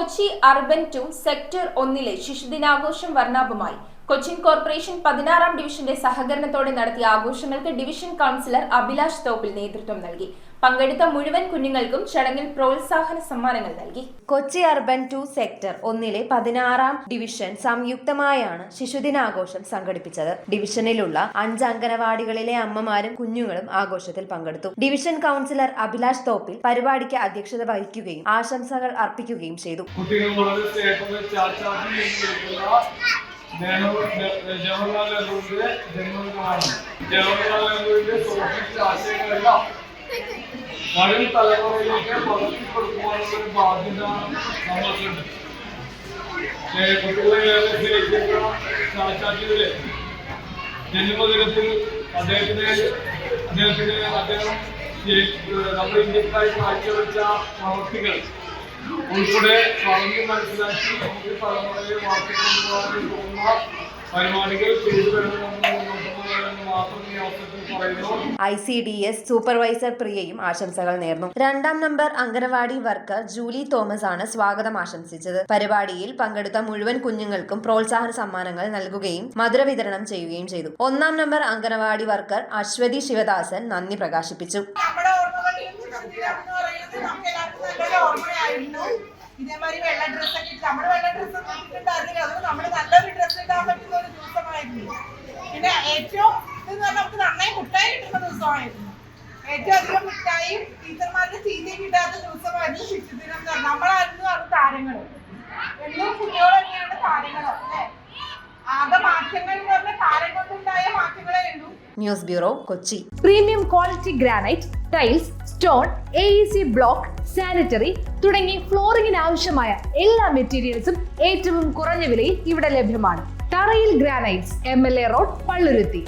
Kochi urban 2 sector 1 ശിശുദിനാഘോഷം വർണ്ണാഭമായി. Cochin corporation 16-ാം ഡിവിഷന്റെ സഹകരണത്തോടെ നടത്തിയ ആഘോഷങ്ങൾക്ക് ഡിവിഷൻ കൗൺസിലർ അഭിലാഷ് തോപ്പിൽ നേതൃത്വം നൽകി. പങ്കെടുത്ത മുഴുവൻ കുഞ്ഞുങ്ങൾക്കും ചടങ്ങിൽ പ്രോത്സാഹന സമ്മാനങ്ങൾ നൽകി. കൊച്ചി അർബൻ 2 സെക്ടർ 1 16-ാം ഡിവിഷൻ സംയുക്തമായാണ് ശിശുദിനാഘോഷം സംഘടിപ്പിച്ചത്. ഡിവിഷനിലുള്ള 5 അംഗനവാടികളിലെ അമ്മമാരും കുഞ്ഞുങ്ങളും ആഘോഷത്തിൽ പങ്കെടുത്തു. ഡിവിഷൻ കൗൺസിലർ അഭിലാഷ് തോപ്പിൽ പരിപാടിക്ക് അധ്യക്ഷത വഹിക്കുകയും ആശംസകൾ അർപ്പിക്കുകയും ചെയ്തു. ജവഹർലാൽ നെഹ്റുവിന്റെ ജന്മദിനമാണ്. ജവഹർലാൽ നെഹ്റുവിന്റെ സോഷ്യലിസ്റ്റ് ആശയങ്ങളെല്ലാം വരും തലമുറയിലേക്ക് പകർത്തിക്കൊടുക്കുവാനുള്ള ഒരു ബാധ്യത നമ്മൾക്കുണ്ട്. കുട്ടികളെ സ്നേഹിക്കുന്ന സാക്ഷാത്കാരത്തിലെ ജന്മദിനത്തിൽ അദ്ദേഹം നമ്മുടെ ഇന്ത്യക്കായി കാഴ്ചവെച്ച പ്രവർത്തികൾ ഉൾപ്പെടെ പറഞ്ഞു മനസ്സിലാക്കി നമുക്ക് തലമുറയെ മാറ്റിക്കൊണ്ടുപോകാൻ തോന്നുന്ന പരിപാടികൾ ചെയ്തു വരുമെന്ന് മാത്രം ഈ അവസരത്തിൽ പറയുന്നു. ICDS സൂപ്പർവൈസർ പ്രിയയും ആശംസകൾ നേർന്നു. 2-ാം number anganwadi worker Julie Thomas ആണ് സ്വാഗതം ആശംസിച്ചത്. പരിപാടിയിൽ പങ്കെടുത്ത മുഴുവൻ കുഞ്ഞുങ്ങൾക്കും പ്രോത്സാഹന സമ്മാനങ്ങൾ നൽകുകയും മധുര വിതരണം ചെയ്യുകയും ചെയ്തു. 1-ാം നമ്പർ അംഗനവാടി വർക്കർ അശ്വതി ശിവദാസൻ നന്ദി പ്രകാശിപ്പിച്ചു. ഇതേമാതിരി വെള്ള ഡ്രസ്സൊക്കെ ഇട്ട് നമ്മൾ വെള്ള ഡ്രസ്സൊക്കെ ഇട്ടിട്ടുണ്ടായിരുന്നില്ല. അത് നമ്മൾ നല്ലൊരു ഡ്രസ്സ് ഇടാൻ പറ്റുന്ന ഒരു ദിവസമായിരുന്നു. പിന്നെ ഏറ്റവും ഇതെന്ന് പറഞ്ഞാൽ നമുക്ക് നന്നായി മിഠായി കിട്ടുന്ന ദിവസമായിരുന്നു. ഏറ്റവും അധികം മിഠായിയും ടീച്ചർമാരുടെ ചീത്തയും കിട്ടാത്ത ദിവസമായിരുന്നു ശിശുദിനം എന്ന് പറഞ്ഞാൽ. നമ്മളായിരുന്നു അത് താരങ്ങൾ. എന്നും കുട്ടികൾ തന്നെയാണ് താരങ്ങൾ. അല്ലേ? ആകെ മാറ്റങ്ങൾ എന്ന് പറഞ്ഞാൽ താരം കൊണ്ടുണ്ടായ മാറ്റങ്ങളേ ഉള്ളൂ. News bureau, Kochi. Premium quality granite, tiles, stone, AEC block, sanitary തുടങ്ങി ഫ്ലോറിംഗിന് ആവശ്യമായ എല്ലാ മെറ്റീരിയൽസും ഏറ്റവും കുറഞ്ഞ വിലയിൽ ഇവിടെ ലഭ്യമാണ്. തറയിൽ ഗ്രാനൈറ്റ്സ്, MLA റോഡ്, പള്ളുരുത്തി.